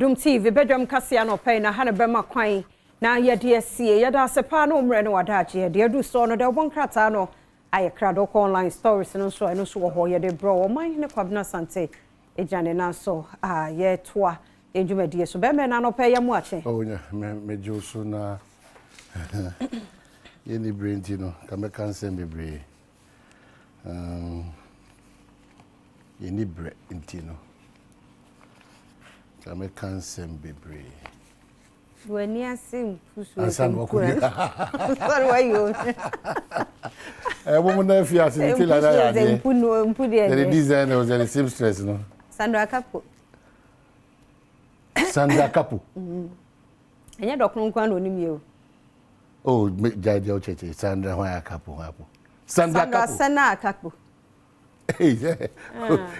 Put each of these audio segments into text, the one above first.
Adom TV Badwam Kasia no pay na hana bema kwan na yede asie yeda asepa no mre no wadache yede adu so no de won krata no aye krado ko online stories no so eno so wo ho yede bro wo man ne kwabna sante ejane na so ye toa ejumadi so be me na no pay ya mu ache oh nya me joso na ye ni brainti no ka me kan bebre ye ni bre intino me kan bebre wani asim pusu asan wakuri sorry why you wo na fi asin la ya de mpu de the designer was the same stress no Sandra Kapo enya dokun kwan no nim ye oh jaje o cheche Sandra wa Kapo Sandra Kapo hey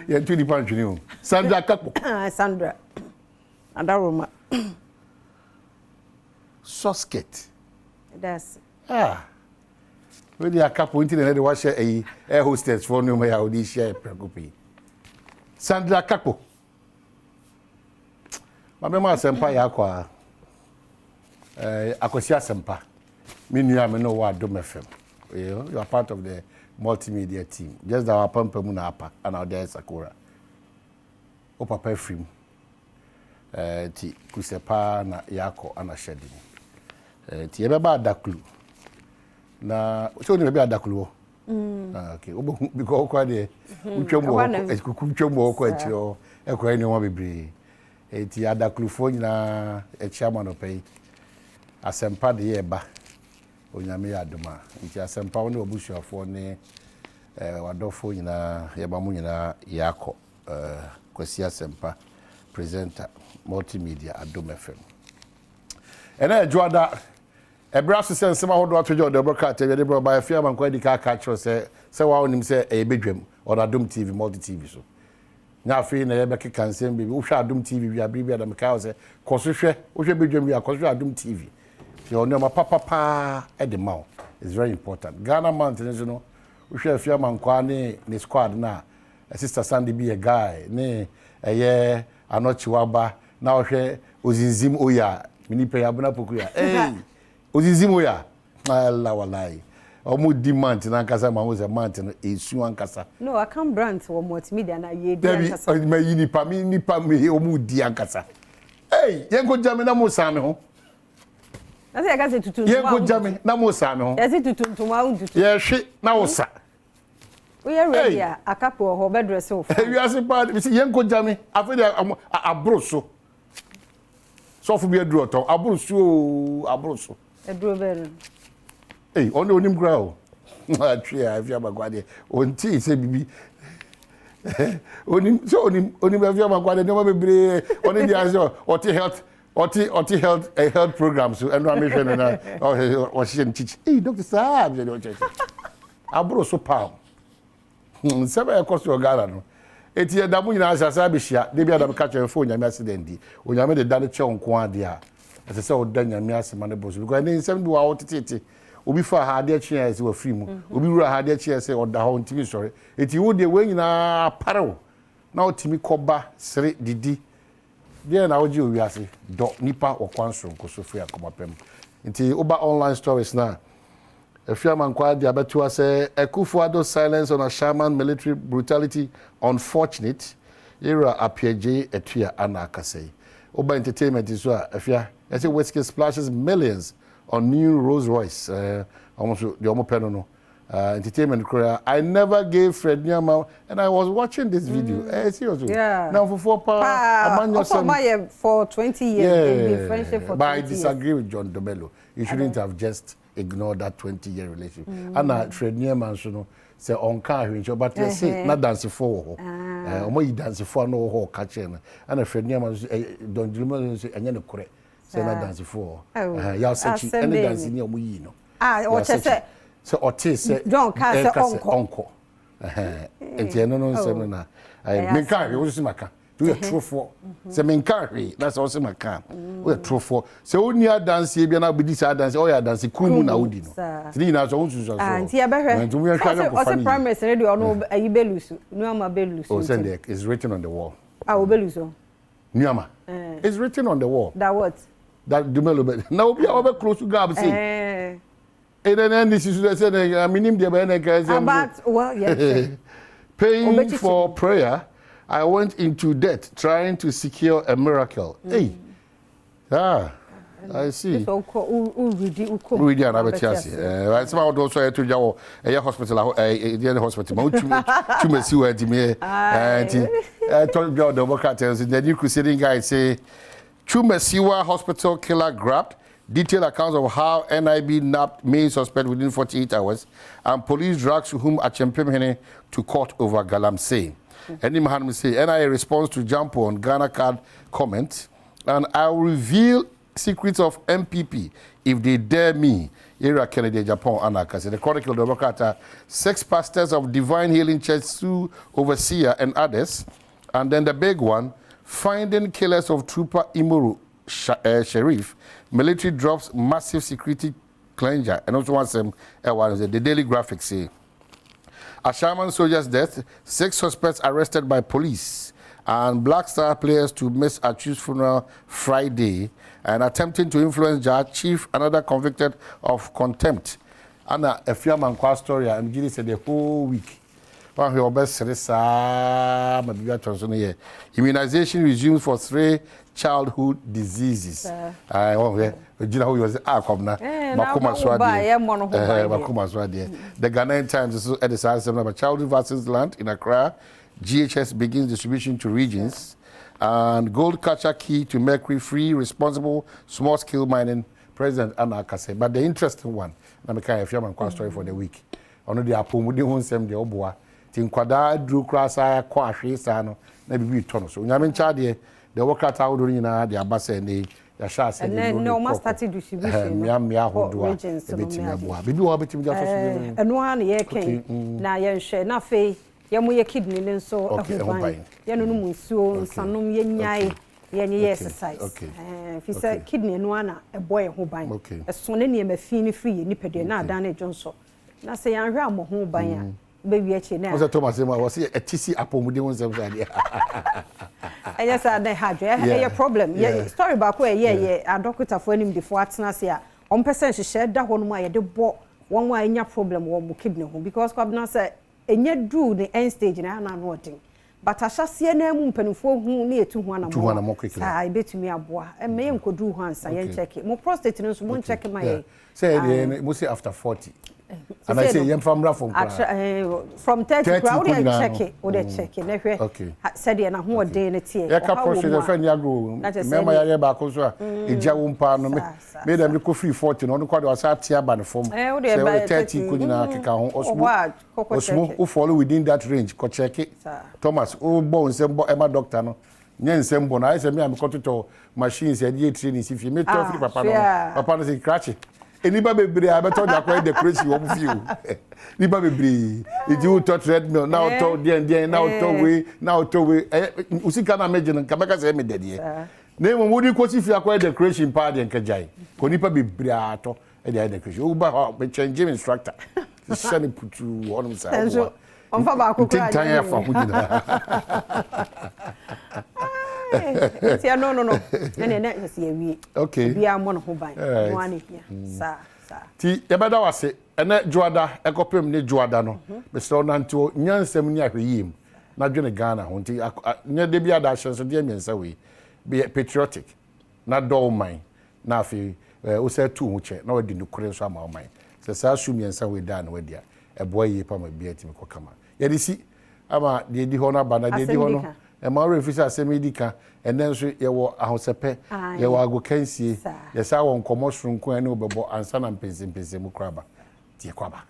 yeah 20 pound junior Sandra Kapo Sandra Adaroma Sosket that's when you are couple into the wash a air hostess for no my audi share preoccupy Sandra Kapo my mama sempa ya kwa akosia sempa me nua me no wa Adom FM you are part of the multimedia team just our pampa mu na apa and our there Sakura o papa film ti kusepa na yako ana shedi ti ebeba adakulu na so ni be adakulu okay obo because kwa de utwemo ko achiro ekwa ni won bebre ti adakulu fo nyina echiama no pay asempa de yeba onyame ya adoma nti asempa woni obusuafo ne wadofo nyina yeba mu nyina yako kwasi asempa presenter multimedia Adom FM ena juada ebraso sense ma hodo atojo de broadcast e de bro ba afia man kwa di ka catch se wa onim se e bedwam on Adom TV multi TV so na afi na ye be keka nsem bi wo hwa Adom TV bi abri bi adam ka se kosohwe wo hwe bedwam bi akosohwe Adom TV so on ma papa e de maw is very important Ghana mountain so no wo hwe afia man kwa ne squad na sister Sandy be a guy ne eye anochiwaba na ohwe ozinzim oya minipe ya buna poku ya ozinzim oya la wallahi omu demand na nkasa ma wo se mant no esu ankasa no I can brand for multimedia na ye di ankasa ma yini pa me omu di ankasa yenko jame na mo same ho na se akase tutun yenko jame na mo same ho yesi tutun tuma untutu ye hwe na wo sa we are ready akapo ho bedress of we are bad yenko jame afede abroso so fu bi aduro oton abroso eduro beru ono onim gra o atwe afia bagwade onti se bibi onim afia bagwade no bebre oni dia so oti health programs and I mention na o she teach Dr. Saab je o check abroso pam sebe ekoso ogara no eti edamu nyina asasa bihia de bi adam ka che phone nyame accident di onyame de dane che onko ade a ese se o da nyame asema ne boso because ne nsem bi wa otititi obi fa ha ade che ese wa free mu obi wura ha ade che ese o da ho ntimi sori eti wo de we nyina parewo na otimi koba sere didi de na oji owi ase do nipa okwanso nkoso free akomapem enti oba online stories na Efiaman Kwadi Abetua say Akufo-Addo silence on a shaman military brutality unfortunate. Era Apieje Etua Anakasei. Oba Entertainment is Efia. I say Westgate splashes millions on new Rolls Royce. Almost the Omopenono. Entertainment career. I never gave Fred Nyama, and I was watching this video. Seriously. Yeah. Now for for 20 years. Been friendship for 20 years. But I disagree with John Domelo. You shouldn't have just ignore that 20-year relationship. And Fred Newman so no say on car but you say not dance for omo yi dance for no ho ka che na and Fred Newman don dulumo say enye ne kore say not dance for ya say any dance ni omo yi no o che say so o te say John ka say onko enti no no say na me kan we so maka do you true for say me kan that's also maka we true for say oni dance e bia na bidi say dance o ya dance kumu na odi no ti na so unsu so anti e behwe o say primary say dey ono ayi belusu nuama belusu oh send it is written on the wall o belusu nuama It's written on the wall. That what? That Dumelo. Now we are close to Gab. And then this is the same. I mean, well, yes. Paying for prayer, I went into debt trying to secure a miracle. Hey, I see. So, we did another chance. Right, some of those to go a hospital, a hospital, to me, see where me. I told you the worker tells the new crusading guy say, Chumesiwa Hospital killer grabbed. Detailed accounts of how NIB nabbed main suspect within 48 hours, and police drags whom Achempemhene to court over Galamsey. Any man say NIA response to jump on Ghana card comment, and I will reveal secrets of MPP if they dare me. Area Kennedy, Japan, Anakase. The Chronicle of Democrat, 6 pastors of Divine Healing Church sue overseer and others, and then the big one, finding killers of Trooper Imuru Sheriff. Military drops massive security cleansure. And also one them the Daily Graphic say a Sherman soldier's death, 6 suspects arrested by police, and Black Star players to miss Achu's funeral Friday, and attempting to influence judge chief, another convicted of contempt. And a Fiaman Kwa story, I'm giving said the whole week. Immunization resumes for 3 childhood diseases. The Ghanaian Times is at the side of childhood vaccines land in Accra. GHS begins distribution to regions. And gold catcher key to mercury-free, responsible, small-scale mining. President Anna Kase. But the interesting one, I'm a kind of Fiaman story for the week. On the Apom, we don't send the Oboa. Tinkwada drew cross eye quash sano na bibi tono so nyame nchade the worker town do nyina the abase ne ya sha se ne no master distribution me ahodo a betim aboa bibi wo betim ja so so eno ha ne ye ken na ye nhwe na fe ye mo ye kidney ne so ahoban ye no mu nsuo nsanom ye nyai ye nye exercise fi say kidney no na e boy ho ban eso ne ne mafi ni free ni pede na adan na jonso na se yan hwe amoho ban a baby eche na o Thomas was a tisi apomudi won sem say yes I had a problem story back where a doctor for him before atena say a on person hye da ho no ma ye de bo won wa anya problem wo mo kidney ho because kwabna say enye do the end stage na na no odin but ahase na mu mpanifo hu na etu ho na mo ah betumi aboa e me enkodu ho ansa ye check mo prostate no so mo check my say mo say after 40. And I say, you're from 30 crowd, check it, or they check it. Okay. Said, and I'm more day in a tear. I can't push the friend you grew. Remember, I back also. A Jawumpa made them look free 40, on the quarter was at Tiaban from 30 couldn't or follow within that range. Could check it. Thomas, oh, bones, Emma doctor. No. Nyen sembo na I say me am to machines and ye training if you make tough papa no say crash it. Anybody bebre I better dey decoration wo feel. Anybody bebre it you touch red mill now to there now to way usika na meje nka beka say me dey there. Na mo di ko si fi akwa decoration pa dey nka jai. Ko nipa bebre ato e dey decoration. O ba be change instructor. Shani putu wonum say. On fa ba ko kra. Tin fa hu gina. No. And see a week. Okay. Be a mono who buy one here. Sir. Ti ebeda wase ene juada ekopem ne juada no. Mr. Nanto nyansem ni ahweyim. Na dwene Ghana ho nti nya de bia da hyenso de amiensa we. Be patriotic. Na do man. Na afi o se tu ho che na wadi nukure so ama man. Se sa su miensa we da na wadi a eboa yi pa ma bia timi kokama. Ye de si ama de di ho na ba na de di ho no. E ma refisa semedika enen so ye wo ahosepe ye wo agokansie ye sa wo nkomo sronko ene obebo ansa na mpensempensem kraba tie kwaba